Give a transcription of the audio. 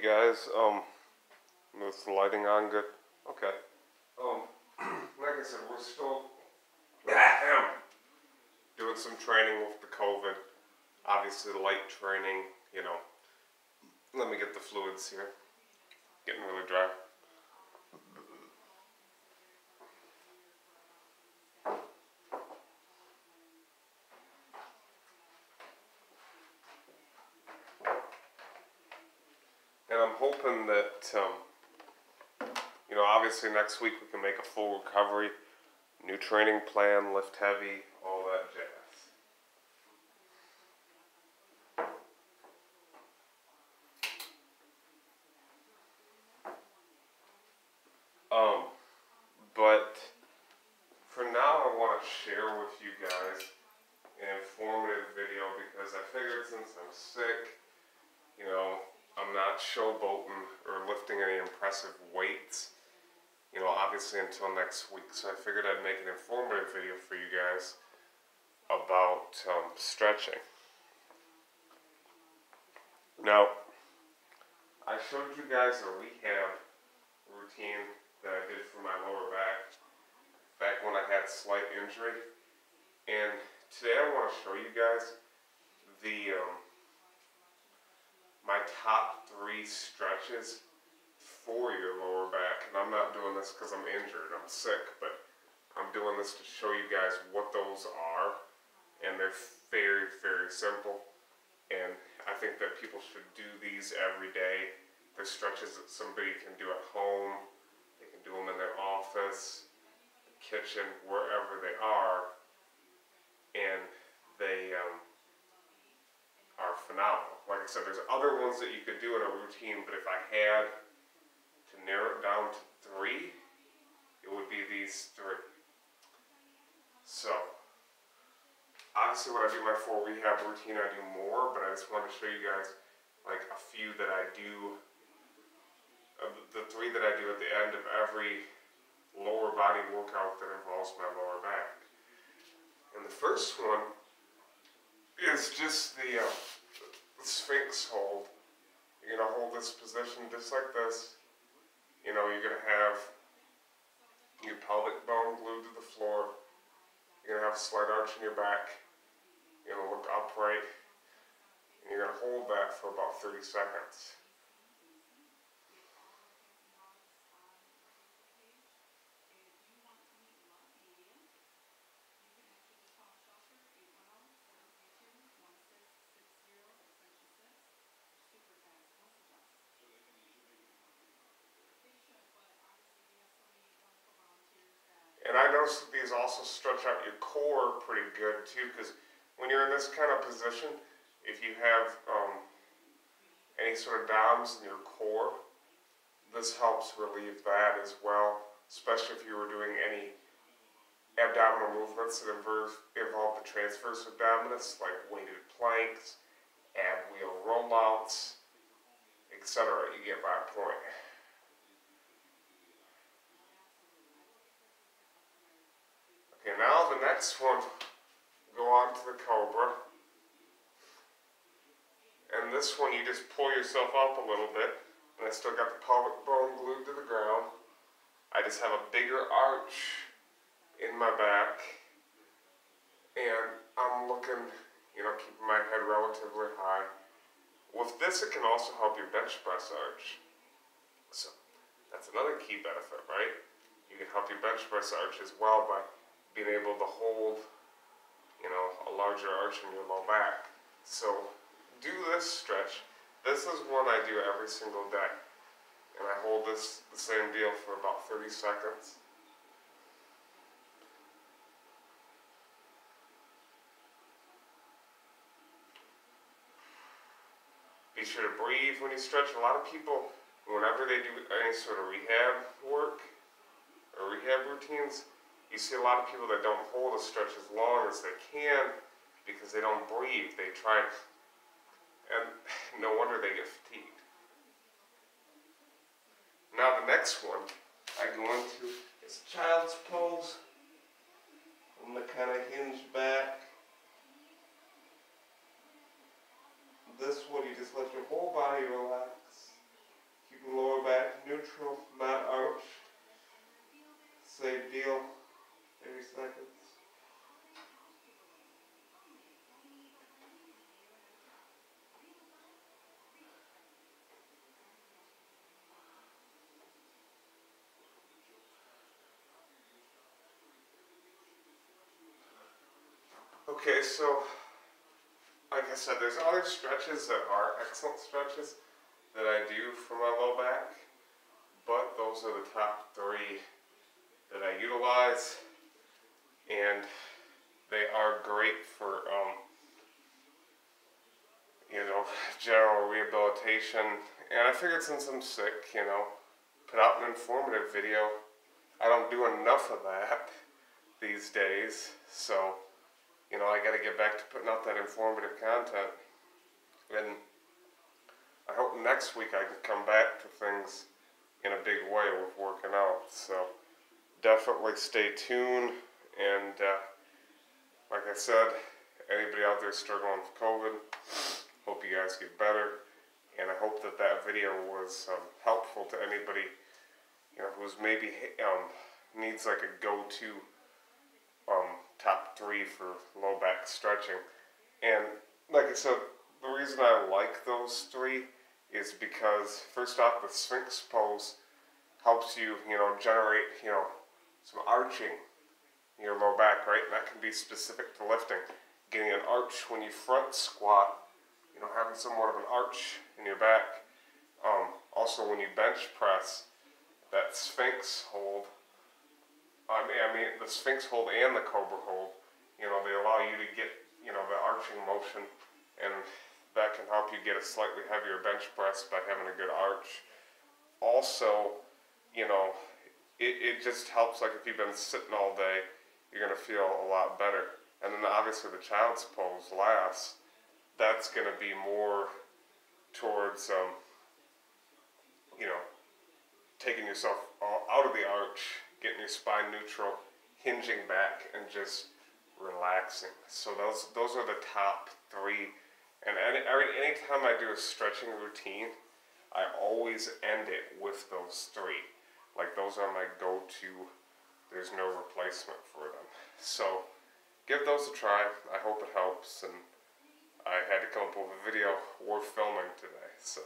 guys. Is the lighting on good? Okay. Like I said, we're still doing some training with the COVID. Obviously, light training, you know. Let me get the fluids here. Getting really dry. And I'm hoping that, you know, obviously next week we can make a full recovery, new training plan, lift heavy, all that jazz. But for now I want to share with you guys an informative video because I figured since I'm sick, you know, I'm not showboating or lifting any impressive weights, you know, obviously until next week. So I figured I'd make an informative video for you guys about stretching. Now, I showed you guys a rehab routine that I did for my lower back when I had slight injury. And today I want to show you guys the my top 3 stretches for your lower back. And I'm not doing this because I'm injured, I'm sick, but I'm doing this to show you guys what those are. And they're very, very simple. And I think that people should do these every day. They're stretches that somebody can do at home. They can do them in their office, the kitchen, wherever they are. And they are phenomenal. Like I said, there's other ones that you could do in a routine, but if I had to narrow it down to 3, it would be these 3. So, obviously when I do my full rehab routine, I do more, but I just wanted to show you guys like a few that I do, the 3 that I do at the end of every lower body workout that involves my lower back. And the first one is just the Sphinx hold. You're going to hold this position just like this. You know, you're going to have your pelvic bone glued to the floor. You're going to have a slight arch in your back. You're going to look upright. And you're going to hold that for about 30 seconds. And I noticed that these also stretch out your core pretty good too, because when you're in this kind of position, if you have any sort of DOMS in your core, this helps relieve that as well, especially if you were doing any abdominal movements that involve the transverse abdominis, like weighted planks, ab wheel rollouts, etc. You get my point. Okay, now the next one, go on to the Cobra. And this one you just pull yourself up a little bit, and I still got the pelvic bone glued to the ground. I just have a bigger arch in my back, and I'm looking, you know, keeping my head relatively high. With this, it can also help your bench press arch. So, that's another key benefit, right? You can help your bench press arch as well by being able to hold, you know, a larger arch in your low back. So do this stretch. This is one I do every single day. And I hold this, the same deal, for about 30 seconds. Be sure to breathe when you stretch. A lot of people, whenever they do any sort of rehab work or rehab routines, you see a lot of people that don't hold a stretch as long as they can because they don't breathe. They try, and no wonder they get fatigued. Now the next one I go into is child's pose. I'm going to kind of hinge back. This one you just let your whole body relax. neutral, not arch. Same deal, 30 seconds. Okay, so like I said, there's other stretches that are excellent stretches that I do for my low back, but those are the top 3 that I utilize, and they are great for general rehabilitation. And I figured since I'm sick, put out an informative video. I don't do enough of that these days, so I got to get back to putting out that informative content. And I hope next week I can come back to things in a big way with working out. So definitely stay tuned. And like I said, anybody out there struggling with COVID, hope you guys get better. And I hope that that video was helpful to anybody who's maybe needs like a go-to top 3 for low back stretching. And like I said, the reason I like those 3 is because first off, the Sphinx pose helps you, generate, some arching in your low back, right? And that can be specific to lifting. Getting an arch when you front squat, having somewhat of an arch in your back. Also, when you bench press, that Sphinx hold, I mean the Sphinx hold and the Cobra hold, they allow you to get, the arching motion, and that can help you get a slightly heavier bench press by having a good arch. Also, it just helps, like if you've been sitting all day, you're going to feel a lot better. And then obviously the child's pose last, that's going to be more towards, taking yourself out of the arch, getting your spine neutral, hinging back, and just relaxing. So those are the top 3. And anytime I do a stretching routine, I always end it with those 3. Like those are my go-to. There's no replacement for them. So give those a try. I hope it helps. And I had to come up with a video worth filming today. So.